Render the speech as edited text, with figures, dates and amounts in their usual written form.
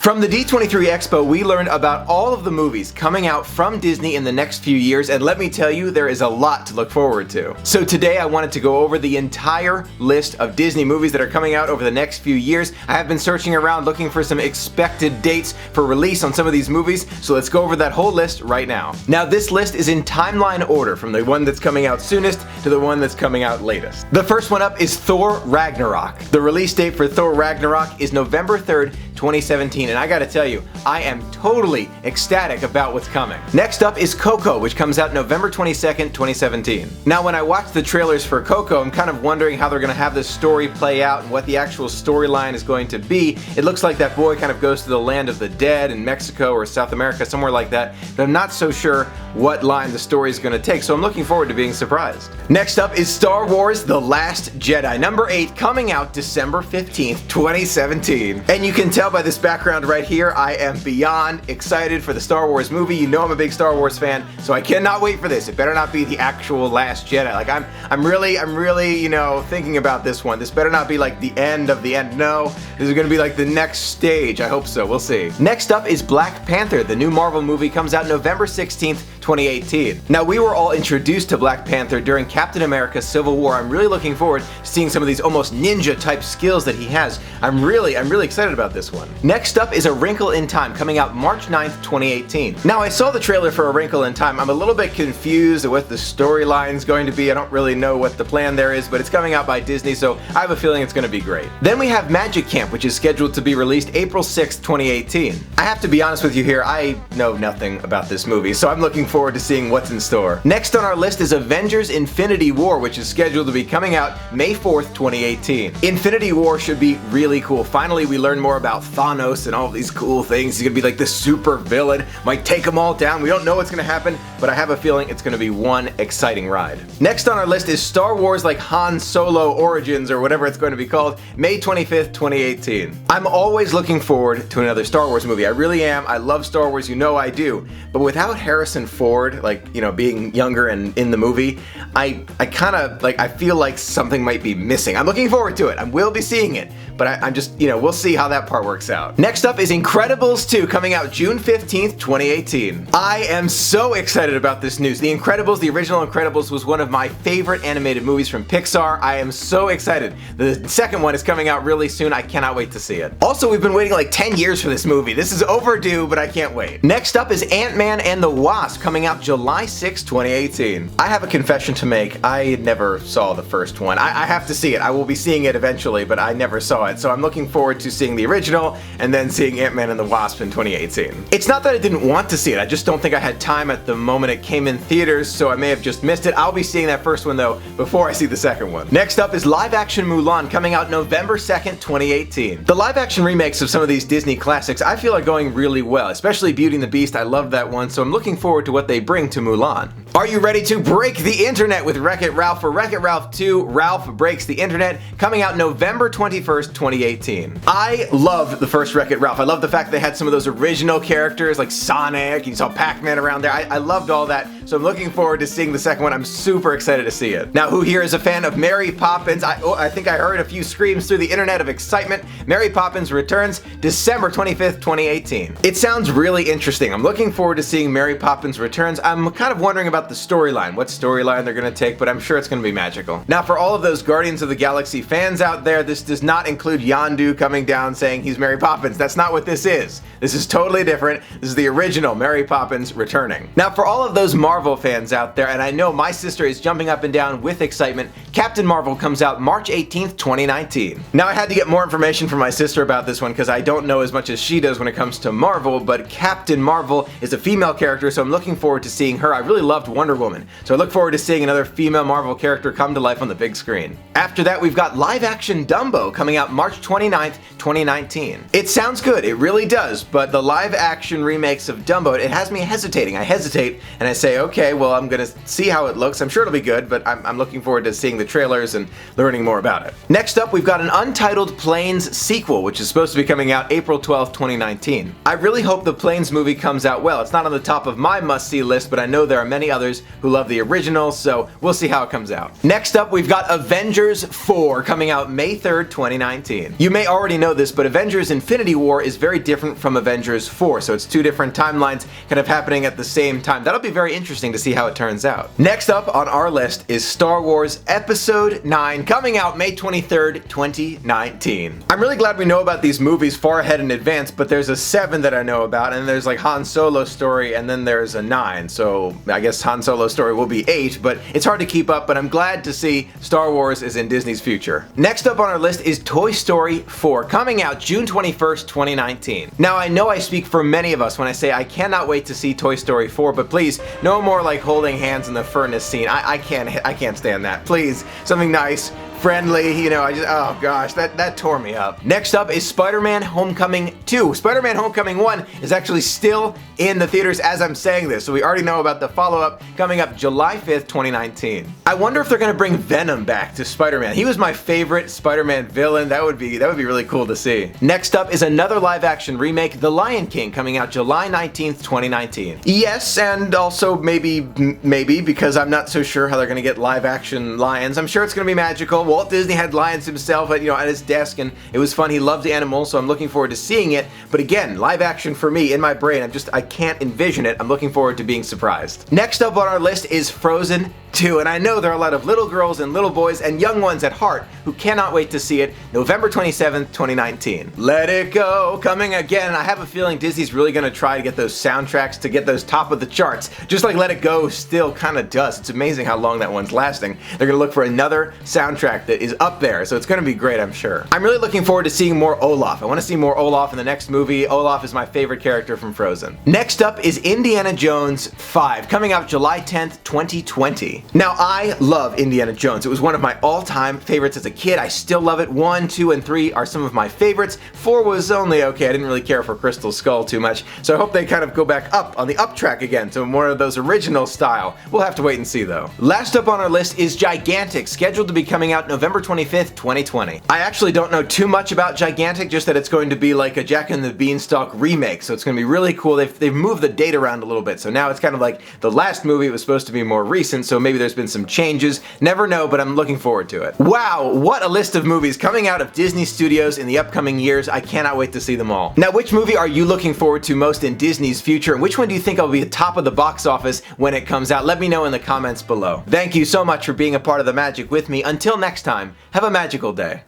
From the D23 Expo, we learned about all of the movies coming out from Disney in the next few years, and let me tell you, there is a lot to look forward to. So today I wanted to go over the entire list of Disney movies that are coming out over the next few years. I have been searching around looking for some expected dates for release on some of these movies, so let's go over that whole list right now. Now this list is in timeline order, from the one that's coming out soonest to the one that's coming out latest. The first one up is Thor Ragnarok. The release date for Thor Ragnarok is November 3rd, 2017, and I gotta tell you, I am totally ecstatic about what's coming. Next up is Coco, which comes out November 22nd, 2017. Now when I watched the trailers for Coco, I'm kind of wondering how they're gonna have this story play out and what the actual storyline is going to be. It looks like that boy kind of goes to the land of the dead in Mexico or South America, somewhere like that, but I'm not so sure what line the story is gonna take, so I'm looking forward to being surprised. Next up is Star Wars The Last Jedi, number 8, coming out December 15th, 2017. And you can tell by this background right here, I am beyond excited for the Star Wars movie. You know I'm a big Star Wars fan, so I cannot wait for this. It better not be the actual Last Jedi. Like I'm really, you know, thinking about this one. This better not be like the end of the end. No, this is gonna be like the next stage. I hope so. We'll see. Next up is Black Panther. The new Marvel movie comes out November 16th, 2018. Now we were all introduced to Black Panther during Captain America Civil War. I'm really looking forward to seeing some of these almost ninja type skills that he has. I'm really excited about this one. Next up is A Wrinkle in Time, coming out March 9th, 2018. Now I saw the trailer for A Wrinkle in Time. I'm a little bit confused at what the storyline's going to be. I don't really know what the plan there is, but it's coming out by Disney, so I have a feeling it's going to be great. Then we have Magic Camp, which is scheduled to be released April 6th, 2018. I have to be honest with you here, I know nothing about this movie, so I'm looking forward to seeing what's in store. Next on our list is Avengers Infinity War, which is scheduled to be coming out May 4th, 2018. Infinity War should be really cool. Finally, we learn more about Thanos and all these cool things. He's gonna be like the super villain, might take them all down. We don't know what's gonna happen, but I have a feeling it's gonna be one exciting ride. Next on our list is Star Wars like Han Solo Origins, or whatever it's going to be called, May 25th, 2018. I'm always looking forward to another Star Wars movie. I really am. I love Star Wars, you know I do. But without Harrison Ford, like, you know, being younger and in the movie, I kind of, like, I feel like something might be missing. I'm looking forward to it. I will be seeing it, but I'm just, you know, we'll see how that part works out. Next up is Incredibles 2, coming out June 15th, 2018. I am so excited about this news. The Incredibles, the original Incredibles, was one of my favorite animated movies from Pixar. I am so excited. The second one is coming out really soon. I cannot wait to see it. Also, we've been waiting like 10 years for this movie. This is overdue, but I can't wait. Next up is Ant-Man and the Wasp, coming out July 6, 2018. I have a confession to make. I never saw the first one. I have to see it. I will be seeing it eventually, but I never saw it. So I'm looking forward to seeing the original and then seeing Ant-Man and the Wasp in 2018. It's not that I didn't want to see it. I just don't think I had time at the moment it came in theaters, so I may have just missed it. I'll be seeing that first one though before I see the second one. Next up is live action Mulan, coming out November 2nd, 2018. The live action remakes of some of these Disney classics I feel are going really well, especially Beauty and the Beast. I love that one, so I'm looking forward to what they bring to Mulan. Are you ready to break the internet with Wreck-It Ralph? For Wreck-It Ralph 2, Ralph Breaks the Internet, coming out November 21st, 2018. I love the first Wreck-It Ralph. I love the fact they had some of those original characters like Sonic, you saw Pac-Man around there. I loved all that, so I'm looking forward to seeing the second one. I'm super excited to see it. Now, who here is a fan of Mary Poppins? I think I heard a few screams through the internet of excitement. Mary Poppins returns December 25th, 2018. It sounds really interesting. I'm looking forward to seeing Mary Poppins Returns. I'm kind of wondering about the storyline, what storyline they're gonna take, but I'm sure it's gonna be magical. Now, for all of those Guardians of the Galaxy fans out there, this does not include Yondu coming down saying he's Mary Poppins. That's not what this is. This is totally different. This is the original Mary Poppins returning. Now, for all of those Marvel fans out there, and I know my sister is jumping up and down with excitement, Captain Marvel comes out March 18th, 2019. Now, I had to get more information from my sister about this one because I don't know as much as she does when it comes to Marvel, but Captain Marvel is a female character, so I'm looking forward to seeing her. I really loved Wonder Woman, so I look forward to seeing another female Marvel character come to life on the big screen. After that, we've got live-action Dumbo coming out March 29th, 2019. It sounds good, it really does, but the live-action remakes of Dumbo, it has me hesitating. I hesitate and I say, okay, well, I'm gonna see how it looks. I'm sure it'll be good, but I'm looking forward to seeing the trailers and learning more about it. Next up, we've got an Untitled Planes sequel, which is supposed to be coming out April 12th, 2019. I really hope the Planes movie comes out well. It's not on the top of my must-see list, but I know there are many others who love the original, so we'll see how it comes out. Next up, we've got Avengers 4 coming out May 3rd, 2019. You may already know this, but Avengers Infinity War is very different from Avengers 4, so it's two different timelines kind of happening at the same time. That'll be very interesting to see how it turns out. Next up on our list is Star Wars Episode 9 coming out May 23rd, 2019. I'm really glad we know about these movies far ahead in advance, but there's a 7 that I know about, and there's like Han Solo's story, and then there's a 9, so I guess Han Solo's story will be 8, but it's hard to keep up, but I'm glad to see Star Wars is in Disney's future. Next up on our list is Toy Story 4 coming out June 21st, 2019. Now I know I speak for many of us when I say I cannot wait to see Toy Story 4, but please, no more like holding hands in the furnace scene. I can't stand that. Please, something nice, friendly, you know, oh gosh, that tore me up. Next up is Spider-Man Homecoming 2. Spider-Man Homecoming 1 is actually still in the theaters as I'm saying this, so we already know about the follow-up coming up July 5th, 2019. I wonder if they're gonna bring Venom back to Spider-Man. He was my favorite Spider-Man villain. That would be really cool to see. Next up is another live-action remake, The Lion King, coming out July 19th, 2019. Yes, and also maybe because I'm not so sure how they're gonna get live-action lions. I'm sure it's gonna be magical. Walt Disney had lions himself at his desk, and it was fun. He loved animals, so I'm looking forward to seeing it. But again, live action for me, in my brain, I can't envision it. I'm looking forward to being surprised. Next up on our list is Frozen 2, and I know there are a lot of little girls and little boys and young ones at heart who cannot wait to see it November 27th, 2019. Let It Go coming again. I have a feeling Disney's really going to try to get those soundtracks to get those top of the charts, just like Let It Go still kind of does. It's amazing how long that one's lasting. They're going to look for another soundtrack that is up there, so it's going to be great, I'm sure. I'm really looking forward to seeing more Olaf. I want to see more Olaf in the next movie. Olaf is my favorite character from Frozen. Next up is Indiana Jones 5, coming out July 10th, 2020. Now, I love Indiana Jones. It was one of my all-time favorites as a kid. I still love it. 1, 2, and 3 are some of my favorites. 4 was only okay. I didn't really care for Crystal Skull too much, so I hope they kind of go back up on the up track again to more of those original style. We'll have to wait and see, though. Last up on our list is Gigantic, scheduled to be coming out November 25th, 2020. I actually don't know too much about Gigantic, just that it's going to be like a Jack and the Beanstalk remake, so it's going to be really cool. They've moved the date around a little bit, so now it's kind of like the last movie. It was supposed to be more recent, so maybe there's been some changes. Never know, but I'm looking forward to it. Wow, what a list of movies coming out of Disney Studios in the upcoming years. I cannot wait to see them all. Now, which movie are you looking forward to most in Disney's future, and which one do you think will be at the top of the box office when it comes out? Let me know in the comments below. Thank you so much for being a part of the magic with me. Until next time, have a magical day.